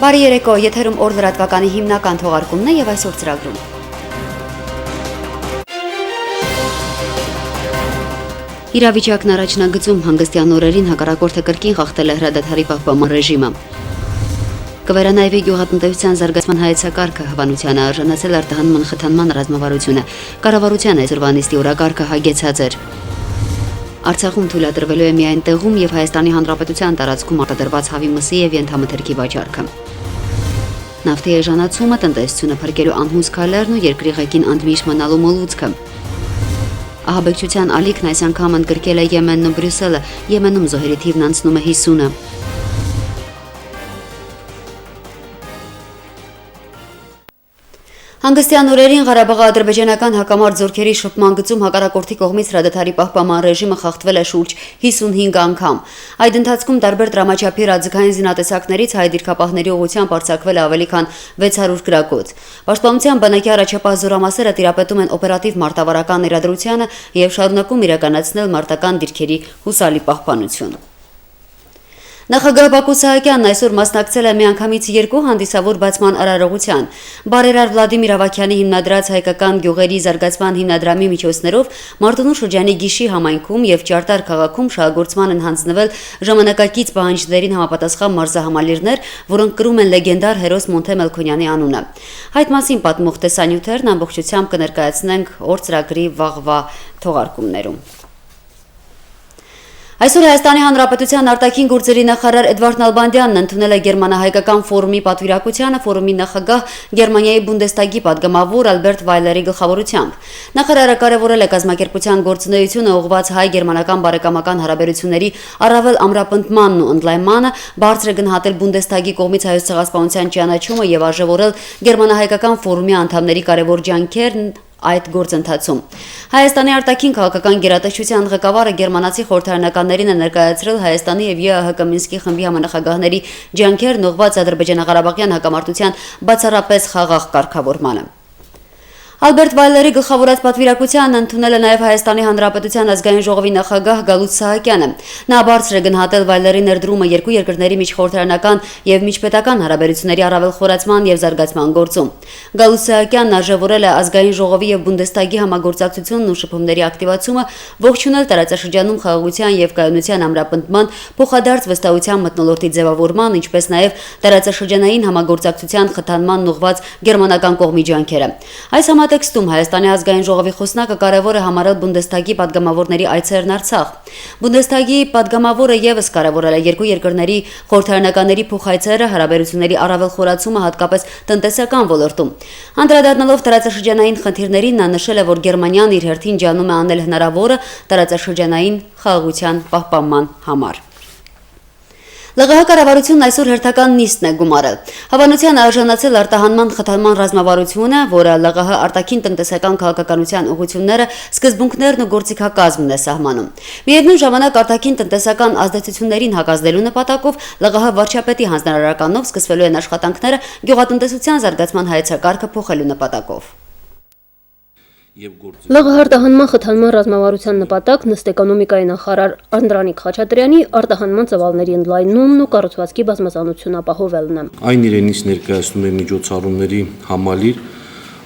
Բարի երեկո, եթերում օր լրատվականի հիմնական թողարկումն է եւ այսօր ծրագրում։ Իրավիճակն առաջնագծում հանգստյան օրերին հակառակորդը կրկին խախտել է հրադադարի պահպանման ռեժիմը։ Կվերանայվի գյուղատնտեսության զարգացման հայեցակարգը հավանության է արժանացել արտահանման խթանման ռազմավարությունը։ Կառավարության այսօրվա նիստի օրակարգը հագեցած էր։ Արցախում թույլատրվելու է միայն տեղում եւ Հայաստանի Հանրապետության տարածքում արտադրված հավի մսի եւ ենթամթերքի վաճառքը։ Նավթի էժանացումը, տնտեսությունը փրկելու անհուզ քայլերն ու երկրի ղեկին ընդմիշտ մնալու մոլուցքը։ Ահաբեկչության ալիքն այս անգամ ընդգրկել է Եմենն ու Բրյուսելը, Եմենում զոհերի թիվն անցնում է 50-ը։ Հանգստյան օրերին Ղարաբաղի ադրբեջանական հակամարտ զորքերի շփման գծում հակառակորդի կողմից հրադադարի պահպանման ռեժիմը խախտվել է շուրջ 55 անգամ։ Այդ ընթացքում տարբեր դրամաչափի ռազմական զինատեսակներից հայ դիրքապահների ուղղությամբ արձակվել է ավելի քան 600 գրակոց։ Պաշտպանության բանակի առաջապահ զորամասերը տիրապետում են օպերատիվ մարտավարական իրադրությանը եւ շարունակում իրականացնել մարտական դիրքերի հուսալի պահպանություն։ Նախագահ Բակո Սահակյանն այսօր մասնակցել է միանգամից 2 հանդիսավոր բացման արարողության։ Բարերար Վլադիմիր Ավագյանի հիմնադրած հայկական գյուղերի զարգացման հիմնադրամի միջոցներով Մարտունու շրջանի Գիշի համայնքում եւ Ճարտար քաղաքում շահագործման են հանձնվել ժամանակակից պահանջներին համապատասխան մարզահամալիրներ, որոնք կրում են լեգենդար հերոս Մոնթե Մելքոնյանի անունը։ Այդ մասին պատմող տեսանյութերն ամբողջությամբ կներկայացնենք օր ծրագրի վաղվա թողարկումներում։ Այսօր Հայաստանի Հանրապետության արտաքին գործերի նախարար Էդվարդ Նալբանդյանն ընդունել է Գերմանա-հայկական ֆորումի պատվիրակությանը ֆորումի նախագահ Գերմանիայի Բունդեստագի падգամավոր Ալբերտ Վայլերի գլխավորությամբ։ Նախարարը կարևորել է կազմակերպության գործունեությունը ուղղված հայ-գերմանական բարեկամական հարաբերությունների առավել ամրապնդմանն ու ընդլայնմանը, բարձր է գնահատել Բունդեստագի կողմից հայոց ցեղասպանության ճանաչումը եւ արժեվորել Գերմանա-հայկական ֆորումի անդամների կարևոր ջանքերն այդ գործընթացում։ Հայաստանի արտաքին քաղաքական գերատեսչության ղեկավարը գերմանացի խորհրդարանականներին է ներկայացրել Հայաստանի եւ ԵԱՀԿ Մինսկի խմբի համանախագահների ջանքերն ուղղված ադրբեջանա-ղարաբաղյան հակամարտության բացառապես խաղաղ կարգավորմանը։ Ալբերտ Վայլերի գլխավորած պատվիրակությանն ընդունել է նաև Հայաստանի Հանրապետության ազգային ժողովի նախագահ Գալուստ Սահակյանը։ Նա բարձր է գնահատել Վայլերի ներդրումը երկու երկրների միջխորհրդարանական եւ միջպետական հարաբերությունների առավել խորացման եւ զարգացման գործում։ Գալուստ Սահակյանն արժեվորել է ազգային ժողովի եւ Բունդեստագի համագործակցությունն ու շփումների ակտիվացումը, ողջունել տարածաշրջանում խաղաղության եւ կայունության ամրապնդման, փոխադարձ վստահության մթնոլորտի ձևավորման, ինչպես նաեւ տարածաշրջանային համագործակցության խթանման ուղղված գերմանական կողմի ջանքերը։ Այս Տեքստում Հայաստանի ազգային ժողովի խոսնակը կարևոր է համարել Բունդեստագի падգամավորների այցերն Արցախ։ Բունդեստագի падգամավորը եւս կարևորել է երկու երկրների խորհրդարանականների փոխայցերը, հարաբերությունների առավել խորացումը հատկապես տնտեսական ոլորտում։ Անդրադառնալով տարածաշրջանային խնդիրներին նա նշել է, որ Գերմանիան իր հերթին ջանում է անել հնարավորը տարածաշրջանային խաղաղության պահպանման համար։ ԼՂՀ կառավարությունն այսօր հերթական նիստն է գումարել։ Հավանության արժանացել արտահանման խթանման ռազմավարությունը, որը ԼՂՀ արտաքին տնտեսական քաղաքականության ուղղությունները, սկզբունքներն ու գործիքակազմն է սահմանում։ Միևնույն ժամանակ արտաքին տնտեսական ազդեցություններին հակազդելու նպատակով ԼՂՀ վարչապետի հանձնարարականով սկսվելու են աշխատանքները գյուղատնտեսության զարգացման հայեցակարգը փոխելու նպատակով։ ԼՂՀ արտահանման խթանման ռազմավարության նպատակն ըստ էկոնոմիկայի նախարար Անդրանիկ Խաչատրյանի արտահանման ծավալների ընդլայնումն ու կառուցվածքի բազմազանություն ապահովելն է։ Այն իրենից ներկայացնում է միջոցառումների համալիր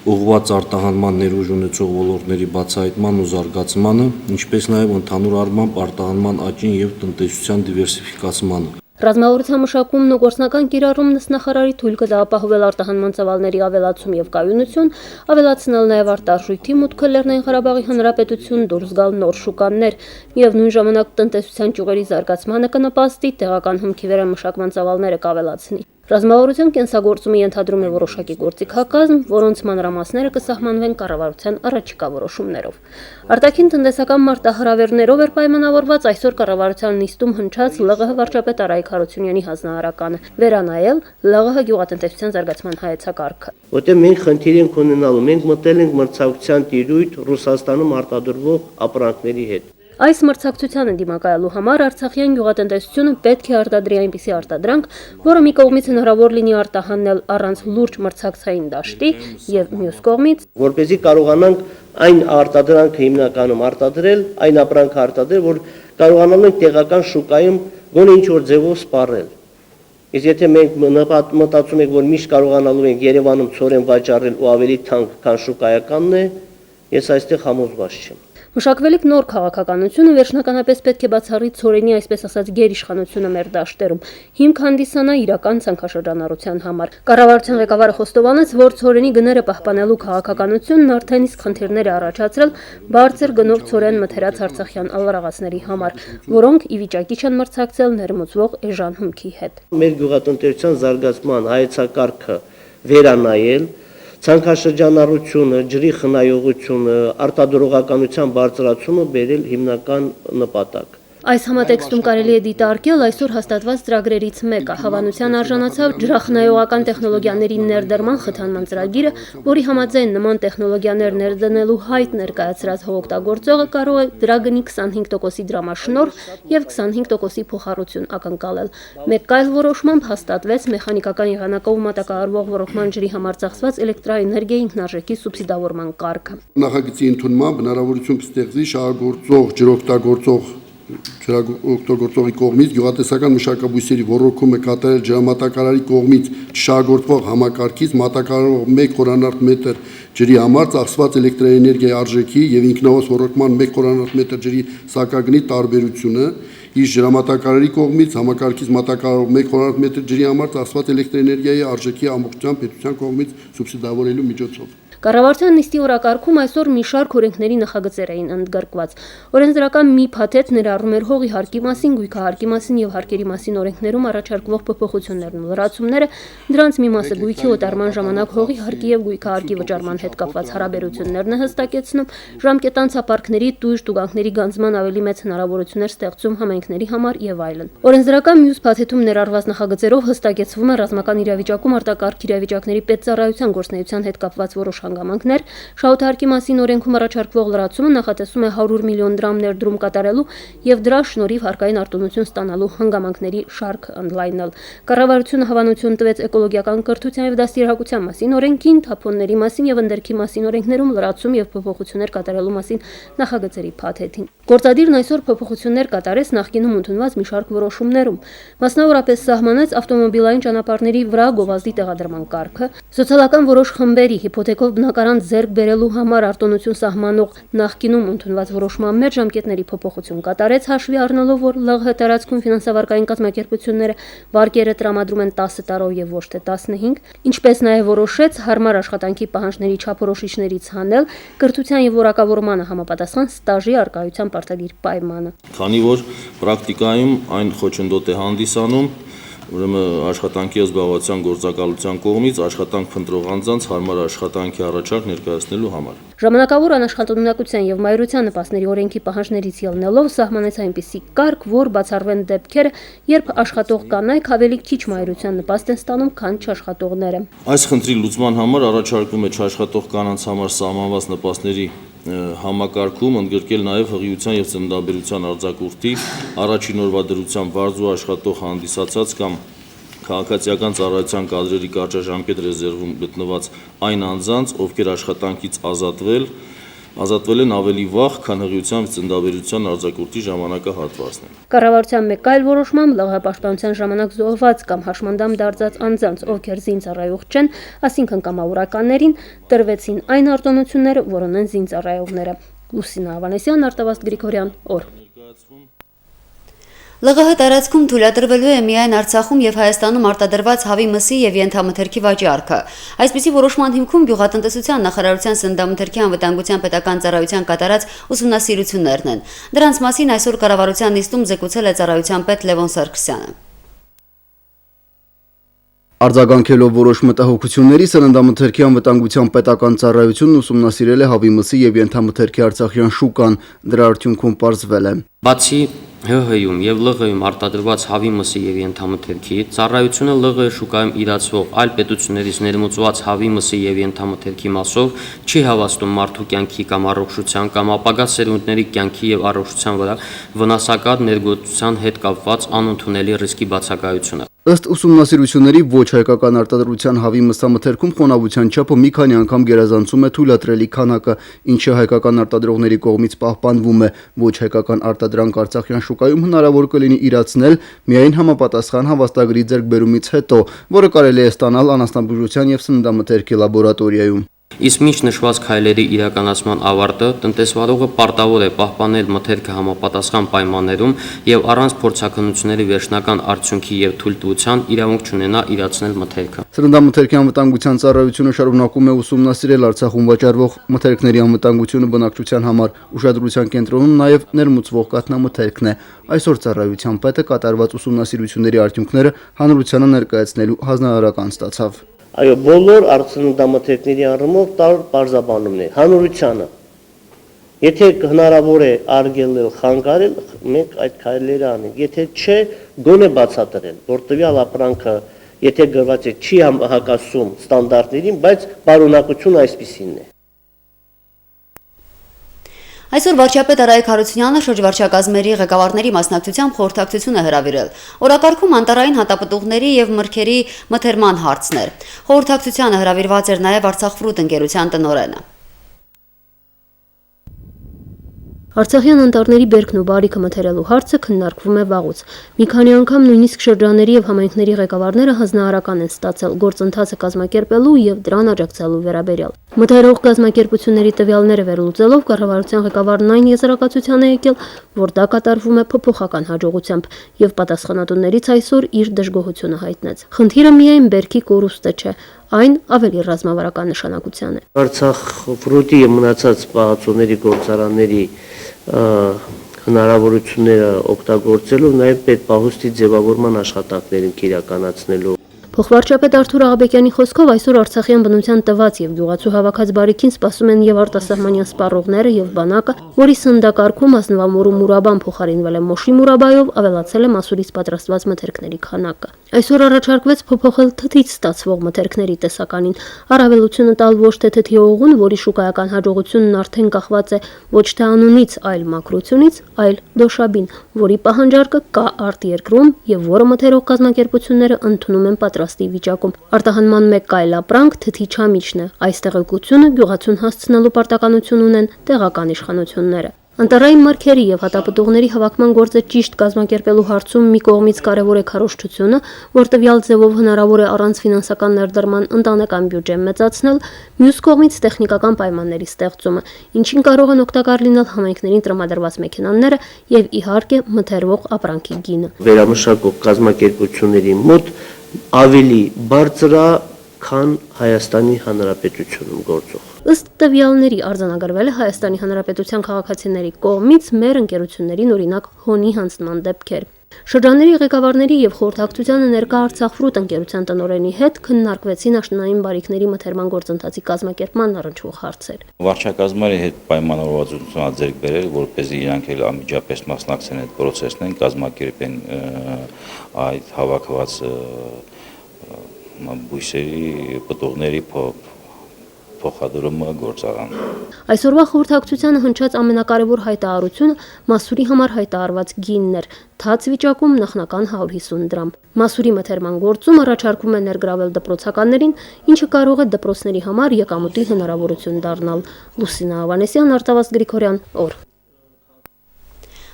ուղղված արտահանման ներուժ ունեցող ոլորտների բացահայտման ու զարգացմանը, ինչպես նաև ընդհանուր առմամբ արտահանման աճին եւ տնտեսության դիվերսիֆիկացմանը։ Ռազմավարության մշակումն ու գործնական կիրառումն ըստ նախարարի թույլ կտա ապահովել արտահանման ծավալների ավելացում եւ կայունություն, ավելացնել նաեւ արտարժույթի մուտքը Լեռնային Ղարաբաղի Հանրապետություն, դուրս գալ նոր շուկաներ, միևնույն ժամանակ տնտեսության ճյուղերի զարգացմանը կնպաստի, տեղական հումքի վերամշակման ծավալները կավելացնի։ Ռազմավարության կենսագործումը ենթադրում է որոշակի գործիքակազմ, որոնց մանրամասները կսահմանվեն կառավարության առաջիկա որոշումներով։ Արտաքին տնտեսական մարտահրավերներով էր պայմանավորված այսօր կառավարության նիստում հնչած ԼՂՀ վարչապետ Արայիկ Հարությունյանի հանձնարարականը վերանայել ԼՂՀ գյուղատնտեսության զարգացման հայեցակարգը։ Որտեղ մենք խնդիր ենք ունենալու, մենք մտել ենք մրցակցության տիրույթ Ռուսաստանում արտադրվող ապրանքների հետ։ Այս մրցակցությանը դիմակայելու համար արցախյան գյուղատնտեսությունը պետք է արտադրի այնպիսի արտադրանք, որը մի կողմից հնարավոր լինի արտահանել առանց լուրջ մրցակցային դաշտի եւ մյուս կողմից որպեսզի կարողանանք այն արտադրանքը հիմնականում արտադրել, այն ապրանքը արտադրել, որ կարողանանք տեղական շուկայում գոնե ինչ-որ ձևով սպառել։ Իսկ եթե մենք մտածում ենք, որ միշտ կարողանալու ենք Երևանում ցորեն վաճառել ու ավելի թանկ, քան շուկայականն է, ես այստեղ համոզված չեմ։ Մշակվելիք նոր քաղաքականությունը վերջնականապես պետք է բացառի ցորենի այսպես ասած գերիշխանությունը մեր դաշտերում, հիմք հանդիսանա իրական ցանքաշրջանառության համար։ Կառավարության ղեկավարը խոստովանեց, որ ցորենի գները պահպանելու քաղաքականությունն արդեն իսկ խնդիրներ է առաջացրել բարձր գնով ցորեն մթերած արցախյան ալրաղացների համար, որոնք ի վիճակի չեն մրցակցել ներմուծվող էժան հումքի հետ։ Մեր գյուղատնտեսության զարգացման հայեցակարգը վերանայել, ցանքաշրջանառությունը, ջրի խնայողությունը, արտադրողականության բարձրացումը բերել հիմնական նպատակ։ Այս համատեքստում կարելի է դիտարկել այսօր հաստատված ծրագրերից մեկը, հավանության արժանացավ ջրախնայողական տեխնոլոգիաների ներդրման խթանման ծրագիրը, որի համաձայն նման տեխնոլոգիաներ ներդնելու հայտ ներկայացրած հողօգտագործողը կարող է դրա գնի 25%-ի դրամաշնորհ եւ 25%-ի փոխառություն ակնկալել։ Մեկ այլ որոշմամբ հաստատվեց մեխանիկական եղանակով մատակարարվող ոռոգման ջրի համար ծախսված էլեկտրաէներգիայի ինքնարժեքի սուբսիդավորման կարգը։ Նախագծի ընդունմամբ հնարավորություն կստեղծի շահագործող, ջրօգտագործող օգտագործողի կողմից գյուղատնտեսական մշակաբույսերի ոռոգումը կատարել ջրամատակարարի կողմից չշահագործվող համակարգից մատակարարող 1 խորանարդ մետր ջրի համար ծախսված էլեկտրաէներգիայի արժեքի եւ ինքնահոս ոռոգման 1 խորանարդ մետր ջրի սակագնի տարբերությունը, իսկ ջրամատակարարի կողմից համակարգից մատակարարող 1 խորանարդ մետր ջրի համար ծախսված էլեկտրաէներգիայի արժեքի ամբողջությամբ պետության կողմից սուբսիդավորելու միջոցով։ Կառավարության նիստի օրակարգում այսօր մի շարք օրենքների նախագծեր էին ընդգրկված։ Օրենսդրական մի փաթեթ ներառում էր հողի հարկի մասին, գույքահարկի մասին եւ հարկերի մասին օրենքներում առաջարկվող փոփոխություններն ու լրացումները, դրանց մի մասը գույքի օտարման ժամանակ հողի հարկի եւ գույքահարկի վճարման հետ կապված հարաբերություններն է հստակեցնում, ժամկետանց ապարքների տույժ տուգանքների գանձման ավելի մեծ հնարավորություններ ստեղծում համայնքների համար եւ այլն։ Օրենսդրական մյուս փաթեթում ներառված նախագծերով հստակեցվում է ռազմական իրավիճակում արտակարգ իրավիճակների պետծառայության գործունեության հետ կապված որոշ հանգամանքներ, շահութարկի մասին օրենքում առաջարկվող լրացումը նախատեսում է 100 միլիոն դրամ ներդրում կատարելու եւ դրա շնորհիվ հարկային արտոնություն ստանալու հանգամանքների շարք ընդլայնել։ Կառավարությունը հավանություն տվեց էկոլոգիական կրթության եւ դաստիարակության մասին օրենքին, թափոնների մասին եւ ընդերքի մասին օրենքներում լրացում եւ փոփոխություններ կատարելու մասին նախագծերի փաթեթին։ Գործադիրն այսօր փոփոխություններ կատարեց նախկինում ընդունված մի շարք որոշումներում։ Մասնավորապես սահմանեց ավտոմոբիլային ճանապարհների վրա գովազդի տեղադրման կարգը, սոցիալական որոշ խմբերի հիփոթեքով բնակարան ձեռք բերելու համար արտոնություն սահմանող նախկինում ընդունված որոշման մեջ ժամկետների փոփոխություն կատարեց, հաշվի առնելով, որ ԼՂՀ տարածքում ֆինանսավարկային կազմակերպությունները վարկերը տրամադրում են 10 տարով եւ ոչ թե 15, ինչպես նաեւ որոշեց հարմար աշխատանքի պահանջների չափորոշիչներից հանել կրթության եւ որակավորմանը համապատասխան ստաժի արկայության պարտադիր պայմանը։ Քանի որ պրակտիկայում այն խոչընդոտ է հանդիսանում, ուրեմն աշխատանքի զբաղվածության գործակալության կողմից աշխատանք փնտրող անձանց հարմար աշխատանքի առաջարկ ներկայացնելու համար։ Ժամանակավոր անաշխատունակության եւ մայրության նպաստների օրենքի պահանջներից ելնելով սահմանեց այնպիսի կարգ, որ բացառվեն դեպքերը, երբ աշխատող կանայք ավելի քիչ մայրության նպաստ են ստանում, քան չաշխատողները։ Այս խնդրի լուծման համար առաջարկվում է չաշխատող կանանց համար սահմանված նպաստների համակարգում ընդգրկել նաև հղիության եւ ծննդաբերության արձակուրդի առաջին օրվա դրությամբ բարձր աշխատող հանդիսացած կամ քաղաքացիական ծառայության կադրերի կարճաժամկետ ռեզերվում գտնված այն անձանց, ովքեր աշխատանքից ազատվել են ավելի վաղ, քան հղիության եւ ծննդաբերության արձակուրդի ժամանակահատվածն է։ Կառավարության մեկ այլ որոշմամբ ԼՂՀ պաշտպանության ժամանակ զոհված կամ հաշմանդամ դարձած անձանց, ովքեր զինծառայող չեն, այսինքն կամավորականներին, տրվեցին այն արտոնությունները, որ ունեն զինծառայողները։ Լուսինա Ավանեսյան, Արտավազդ Գրիգորյան, օր։ ԼՂՀ տարածքում թույլատրվելու է միայն Արցախում եւ Հայաստանում արտադրված հավի մսի եւ ենթամթերքի վաճառքը։ Այսպիսի որոշման հիմքում գյուղատնտեսության նախարարության սննդամթերքի անվտանգության պետական ծառայության կատարած ուսումնասիրություններն են։ Դրանց մասին այսօր կառավարության նիստում զեկուցել է ծառայության պետ Լևոն Սարգսյանը։ Արձագանքելով որոշ մտահոգությունների սննդամթերքի անվտանգության պետական ծառայությունն ուսումնասիրել է հավի մսի եւ ենթամթերքի արցախյան շուկան, դրա արդյունքում պարզվել է. Բացի ՀՀ-ում եւ ԼՂ-ում արտադրված հավի մսի եւ ենթամթերքի, ծառայությունը ԼՂ շուկայում իրացվող այլ պետություններից ներմուծված հավի մսի եւ ենթամթերքի մասով չի հավաստում մարդու կյանքի կամ առողջության կամ ապագա սերունդների կյանքի եւ առողջության վրա վնասակար ներգործության հետ կապված անընդունելի ռիսկի բացակայությունը։ Ըստ ուսումնասիրությունների ոչ հայկական արտադրության հավի մսամթերքում խոնավության չափը մի քանի անգամ գերազանցում է թույլատրելի քանակը, ինչը հայկական արտադրողների կողմից պահպանվում է։ Ոչ հայկական արտադրանք Արցախյան շուկայում հնարավոր կլինի իրացնել միայն համապատասխան հավաստագրի ձեռքբերումից հետո, որը կարելի է ստանալ անասնաբուժության եւ սննդամթերքի լաբորատորիայում։ Իսկ մինչ նշված քայլերի իրականացման ավարտը տնտեսվարողը պարտավոր է պահպանել մթերքը համապատասխան պայմաններում եւ առանց փորձաքննությունների վերջնական արդյունքի եւ թույլտվության իրավունք չունենա իրացնել մթերքը։ Սննդամթերքի անվտանգության ծառայությունը շարունակում է ուսումնասիրել Արցախում վաճառվող մթերքների անվտանգությունը բնակչության համար։ Ուշադրության կենտրոնում նաեւ ներմուծվող կաթնամթերքն է։ Այսօր ծառայության պետը կատարված ուսումնասիրությունների արդյունքները հանրությանը ներկայացնելու հանրահարական ստացավ։ Այո, բոլոր արտասննդամթերքների առումով պարզաբանումներ հանրությանը։ Եթե հնարավոր է արգելել, խանգարել, մենք այդ քայլերը անենք։ Եթե չէ, գոնե բացատրել, որ տվյալ ապրանքը, եթե գրված է, չի հակասում ստանդարտներին, բայց պարունակությունը այսպիսին է։ Այսօր վարչապետ Արայք Հարությունյանը շրջվարչակազմերի ղեկավարների մասնակցությամբ խորհրդակցություն է հրավիրել։ Օրակարգում անտարային հատապտուղների եւ մրգերի մթերման հարցներ։ Խորհրդակցությանը հրավիրված էր նաեւ Արցախ ֆրուտ ընկերության տնօրենը։ Արցախյան անտառների բերքն ու բարիքը մթերելու հարցը քննարկվում է վաղուց։ Մի քանի անգամ նույնիսկ շրջանների եւ համայնքների ղեկավարները հանձնարարական են ստացել գործընթացը կազմակերպելու եւ դրան աջակցելու վերաբերյալ։ Մթերող կազմակերպությունների տվյալները վերլուծելով կառավարության ղեկավարն այն եզրակացության է եկել, որ դա կատարվում է փոփոխական հաջողությամբ եւ պատասխանատուներից այսօր իր դժգոհությունը հայտնեց։ Խնդիրը միայն բերքի կորուստը չէ, այն ավելի ռազմավարական նշանակության է։ Արցախ ֆրուտի եւ մնացած պահածոների գործարանների հնարավորությունները օգտագործելով նաև պետպահուստի ձևավորման աշխատանքներին իրականացնելու։ Փոխվարչապետ Արթուր Աղաբեկյանի խոսքով այսօր Արցախյան բնության տված եւ գյուղացու հավաքած բարիքին սպասում են եւ արտասահմանյան սպառողները եւ բանակը, որի սննդակարգում ազնվամորու մուրաբան փոխարինվել է մոշի մուրաբայով, ավելացել է մասուրից պատրաստված մթերքների քանակը։ Այսօր առաջարկվեց փոփոխել թթից ստացվող մթերքների տեսականին, առավելությունը տալ ոչ թե թթի օղուն, որի շուկայական հաջողությունն արդեն կախված է ոչ թե անունից, այլ մակրությունից, այլ դոշաբին, որի պահանջարկը կա արտերկրում եւ որը մթերող կազմակերպությունները ընդունում են պատրաստի վիճակում։ Արտահանման մեկ այլ ապրանք թթի չամիչն է։ Այս տեղեկությունը գյուղացուն հասցնելու պարտականություն ունեն տեղական իշխանությունները։ Անտարային մրգերի եւ հատապտուղների հավաքման գործը ճիշտ կազմակերպելու հարցում մի կողմից կարևոր է քարոզչությունը, որ տվյալ ձևով հնարավոր է առանց ֆինանսական ներդրման ընտանեկան բյուջե մեծացնել, մյուս կողմից տեխնիկական պայմանների ստեղծումը, ինչին կարող են օգտակար լինել համայնքներին տրամադրված մեքենաները եւ իհարկե մթերվող ապրանքի գինը։ Վերամշակող կազմակերպությունների մոտ ավելի բարձր է, քան Հայաստանի Հանրապետությունում գործող։ Ըստ տվյալների արձանագրվել է Հայաստանի Հանրապետության քաղաքացիների կողմից մեր ընկերություններին օրինակ հոնի հանձնման դեպքեր։ Շրջանների ղեկավարների եւ խորհրդակցությանը ներկա Արցախ ֆրուտ ընկերության տնօրենի հետ քննարկվեցին աշնանային բարիքների մթերման գործընթացի կազմակերպման առնչվող հարցեր։ Վարչակազմերի հետ պայմանավորվածություն ձեռք բերել, որպեսզի իրանք էլ անմիջապես մասնակցեն այդ process-ին, կազմակերպեն այդ հավաքված բույսերի պտուղների փոխադրումը գործարան։ Այսօրվա խորհրդակցությանը հնչած ամենակարևոր հայտարարությունը մասուրի համար հայտարարված գինն էր, թաց վիճակում նախնական 150 դրամ։ Մասուրի մթերման գործում առաջարկվում է ներգրավել դպրոցականներին, ինչը կարող է դպրոցների համար եկամուտի հնարավորություն դառնալ։ Լուսինա Ավանեսյան, Արտավազդ Գրիգորյան, օր։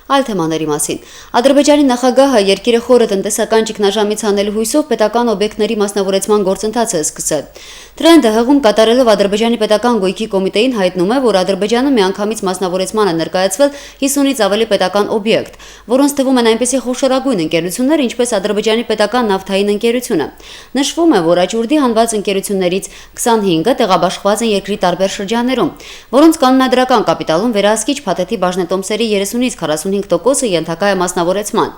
Այլ թեմաների մասին։ Ադրբեջանի նախագահը երկիրը խորը տնտեսական ճգնաժամից հանելու հույսով պետական օբյեկտների մասնավորեցման գործընթացը սկսել։ Տրենդը հղում կատարելով Ադրբեջանի պետական գույքի կոմիտեին հայտնում է, որ Ադրբեջանը միանգամից մասնավորեցման է ներկայացվել 50-ից ավելի պետական օբյեկտ, որոնց թվում են այնպիսի խոշորագույն ընկերություններ, ինչպես Ադրբեջանի պետական նավթային ընկերությունը։ Նշվում է, որ աճուրդի հանված ընկերություններից 25-ը տեղաբաշխված են երկրի տարբեր շրջաններում, որոնց կանոնադրական կապիտալում վերահսկիչ փաթեթի բաժնետոմսերի 30-ից 45 95%-ը ենթակա է մասնավորեցման։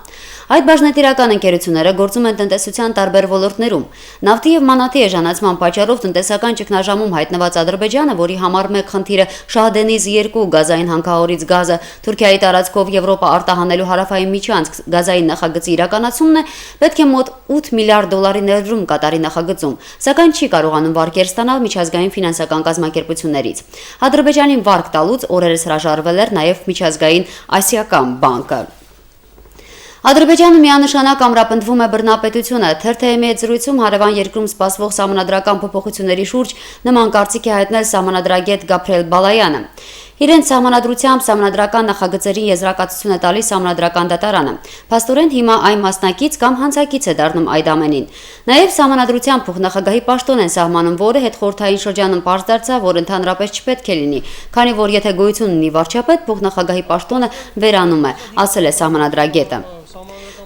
Այդ բաժնետիրական ընկերությունները գործում են տնտեսության տարբեր ոլորտներում։ Նավթի եւ մանաթի էժանացման պատճառով տնտեսական ճգնաժամում հայտնված Ադրբեջանը, որի համար մեկ խնդիրը Շահդենիզ 2 գազային հանքահորից գազը Թուրքիայի տարածքով Եվրոպա արտահանելու հարավային միջանցք գազային նախագծի իրականացումն է, պետք է մոտ 8 միլիարդ դոլարի ներդրում կատարի նախագծում, սակայն չի կարողանում վարկեր ստանալ միջազգային ֆինանսական կազմակերպություններից։ Ադրբեջանին վարկ տալուց օրերս հրաժարվել էր նաև միջազգային Ասիական բանկը։ Ադրբեջանը միանշանակ ամրապնդվում է բռնապետությունը։ Թերթ-ի հետ զրույցում հարևան երկրում սպասվող սահմանադրական փոփոխությունների շուրջ նման կարծիք է հայտնել սահմանադրագետ Գաբրիել Բալայանը։ Իրենց սահմանադրությամբ սահմանադրական նախագծերին եզրակացություն է տալիս սահմանադրական դատարանը։ Փաստորեն հիմա այն մասնակից կամ հանցակից է դառնում այդ ամենին։ Նաև սահմանադրությամբ փոխնախագահի պաշտոն են սահմանում, որը հետխորհրդային շրջանում պարզ դարձավ, որ ընդհանրապես չպետք է լինի, քանի որ եթե գոյություն ունի վարչապետ, փոխնախագահի պաշտոնը վերանում է, ասել է սահմանադրագետը։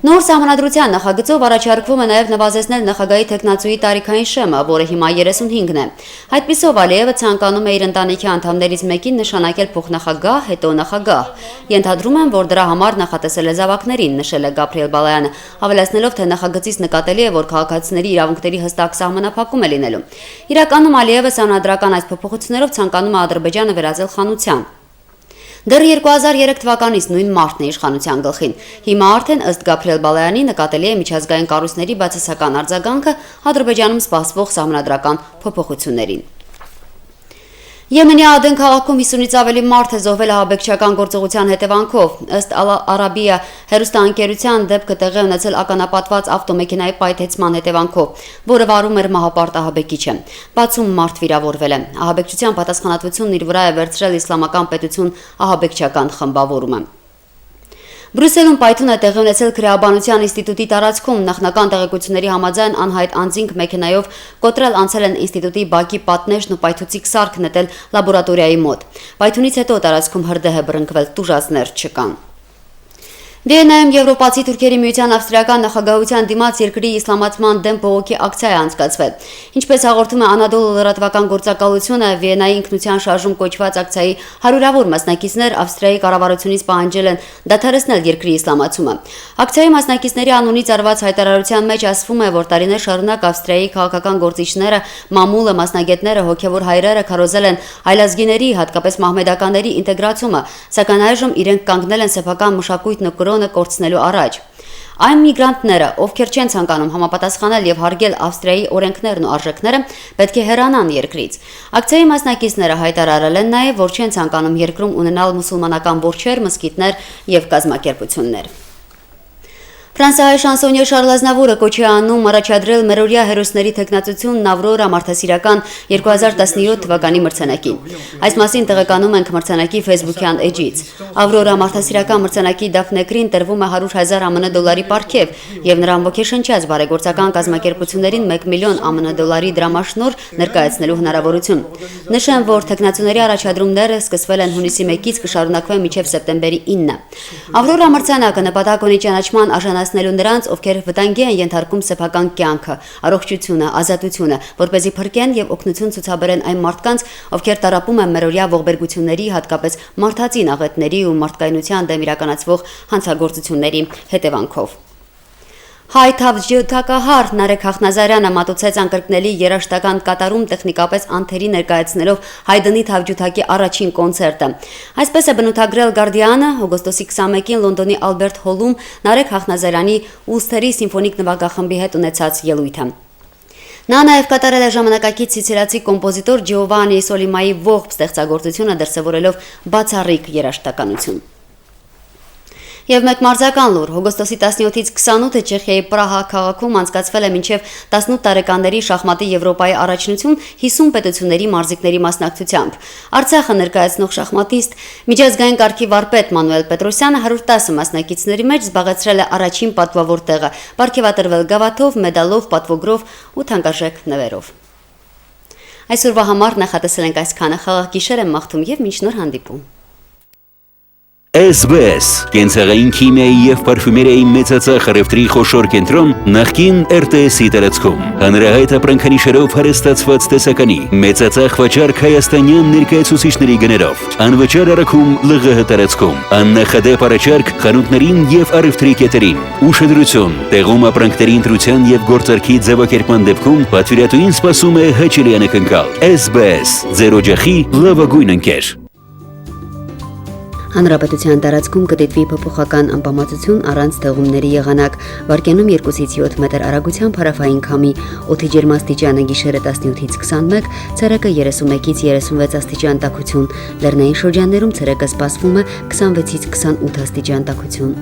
Նոր սահմանադրության նախագծով առաջարկվում է նաև նվազեցնել նախագահի թեկնածուի տարիքային շեմը, որը հիմա 35-ն է։ Այդպիսով Ալիևը ցանկանում է իր ընտանիքի անդամներից մեկին նշանակել փոխնախագահ, հետո նախագահ։ Ենթադրում են, որ դրա համար նախատեսել է զավակներին, նշել է Գաբրիել Բալայանը, ավելացնելով, թե նախագծից նկատելի է, որ քաղաքացիների իրավունքների հստակ սահմանափակում է լինելու։ Իրականում Ալիևը սահմանադրական այս փոփոխություններով ցանկանում է Ադրբեջանը վերածել խանության։ Դեռ 2003 թվականից նույն մարտն է իշխանության գլխին։ Հիմա արդեն ըստ Գաբրիել Բալայանի նկատելի է միջազգային կառույցների բացասական արձագանքը Ադրբեջանում սպասվող սահմանադրական փոփոխություններին։ Եմենի Ադեն քաղաքում 50-ից ավելի մարդ է զոհվել ահաբեկչական գործողության հետևանքով։ Ըստ Արաբիա հեռուստաընկերության դեպքը տեղի ունեցել ականապատված ավտոմեքենայի պայթեցման հետևանքով, որը վարում էր մահապարտ ահաբեկիչը։ 60 մարդ վիրավորվել է։ Ահաբեկչության պատասխանատվությունն իր վրա է վերցրել Իսլամական պետություն ահաբեկչական խմբավորումը։ Բրյուսելում պայթուն է տեղի ունեցել Քրեաբանության ինստիտուտի տարածքում։ Նախնական տեղեկությունների համաձայն անհայտ անձինք մեքենայով կոտրել անցել են ինստիտուտի բակի պատնեշն ու պայթուցիկ սարք նետել լաբորատորիայի մոտ։ Պայթունից հետո տարածքում հրդեհ է բռնկվել, տուժածներ չկան։ Վիեննայում Եվրոպացի թուրքերի միության ավստրիական նախագահության դիմաց երկրի իսլամացման դեմ բողոքի ակցիա է անցկացվել։ Ինչպես հաղորդում է Անադոլու լրատվական գործակալությունը, Վիեննայի ինքնության շարժում կոչված ակցիայի հարյուրավոր մասնակիցներ Ավստրիայի կառավարությունից պահանջել են դադարեցնել երկրի իսլամացումը։ Ակցիայի մասնակիցների անունից արված հայտարարության մեջ ասվում է, որ տարիներ շարունակ Ավստրիայի քաղաքական գործիչները, մամուլը, մասնագետները, հոգևոր հայրերը քարոզել են այլազգիների, հատկապես մահմեդականների ինտեգրացումը, սակայն այժմ իրենք կանգնել են սեփական մշակույթն ու կորցնելու առաջ։ Այն միգրանտները, ովքեր չեն ցանկանում համապատասխանել եւ հարգել Ավստրիայի օրենքներն ու արժեքները, պետք է հեռանան երկրից։ Ակցիայի մասնակիցները հայտարարել են նաեւ, որ չեն ցանկանում երկրում ունենալ մուսուլմանական որջեր, մզկիթներ եւ կազմակերպություններ։ Ֆրանսիայի շանսոնյեր Շարլ Ազնավուրը կոչի անում առաջադրել մերօրյա հերոսների թեկնածությունն Ավրորա մարդասիրական 2017 թվականի մրցանակին։ Այս մասին տեղեկանում ենք մրցանակի Facebook-յան էջից։ Ավրորա մարդասիրական մրցանակի դափնեկրին տրվում է 100,000 ԱՄՆ պարգև եւ նրան ոգեշնչած բարեգործական կազմակերպություններին 1 միլիոն ԱՄՆ դրամաշնոր ներկայացնելու հնարավորություն։ Նշեմ, որ թեկնածուների առաջադրումները սկսվել են հունիսի 1-ից կշարունակվեն մինչև սեպտեմբերի 9-ը։ Ավրորա մրցանակը նպատակ ունի ճանաչման արժանացնելու նրանց, ովքեր վտանգի են ենթարկում սեփական կյանքը, առողջությունը, ազատությունը, որպեսզի փրկեն եւ օգնություն ցուցաբերեն այն մարդկանց, ովքեր տառապում են մերօրյա ողբերգությունների, հատկապես մարդածին աղետների ու մարդկայնության դեմ իրականացվող հանցագործությունների հետևանքով։ Հայ թավջութակահար Նարեկ Հախնազարյանը մատուցեց անկրկնելի երաժշտական կատարում տեխնիկապես անթերի ներկայացնելով Հայդնի թավջութակի առաջին կոնցերտը։ Այսպես է բնութագրել Գարդիանը օգոստոսի 21-ին Լոնդոնի Ալբերտ հոլում Նարեկ Հախնազարյանի Ուստերի սիմֆոնիկ նվագախմբի հետ ունեցած ելույթը։ Նա նաև կատարել է ժամանակակից սիցիլիացի կոմպոզիտոր Ջիովանի Սոլիմայի ողբ ստեղծագործությունը դրսևորելով բացառիկ երաժշտականություն։ Եվ մեկ մարզական լուր, օգոստոսի 17-ից 28-ը Չեխիայի Պրահա քաղաքում անցկացվել է մինչև 18 տարեկանների շախմատի Եվրոպայի առաջնություն 50 պետությունների մարզիկների մասնակցությամբ։ Արցախը ներկայացնող շախմատիստ, միջազգային կարգի վարպետ Մանուել Պետրոսյանը 110 մասնակիցների մեջ զբաղեցրել է առաջին պատվավոր տեղը, պարգևատրվել գավաթով, մեդալով, պատվոգրով ու թանկարժեք նվերով։ Այսօրվա համար նախատեսել ենք այսքանը, խաղաղ գիշեր եմ մաղթում եւ մինչ նոր հանդիպում։ SBS կենցաղային քիմիայի եւ պարֆումերիայի մեծածախ առևտրի խոշոր կենտրոն նախկին RTS-ի տարածքում հանրահայտ ապրանքանիշերով հարստացված տեսականի մեծածախ վաճառք հայաստանյան ներկայացուցիչների գներով անվճար առաքում ԼՂՀ տարածքում աննախադեպ առաջարկ խանութներին եւ առևտրի կետերին ուշադրություն տեղում ապրանքների ընտրության եւ գործարքի ձևակերպման դեպքում պատվիրատուին սպասում է հաճելի անակնկալ SBS ձեր օջախի լավագույն ընկեր Հանրապետության տարածքում կդիտվի փոփոխական անբավարարություն առանց ձեղումների եղանակ, վարկյանում 2-ից 7 մետր արագությամբ հարավային քամի, օդի ջերմաստիճանը գիշերը 17-ից 21, ցերեկը 31-ից 36 աստիճան տաքություն, լեռնային շրջաններում ցերեկը սպասվում է 26-ից 28 աստիճան տաքություն։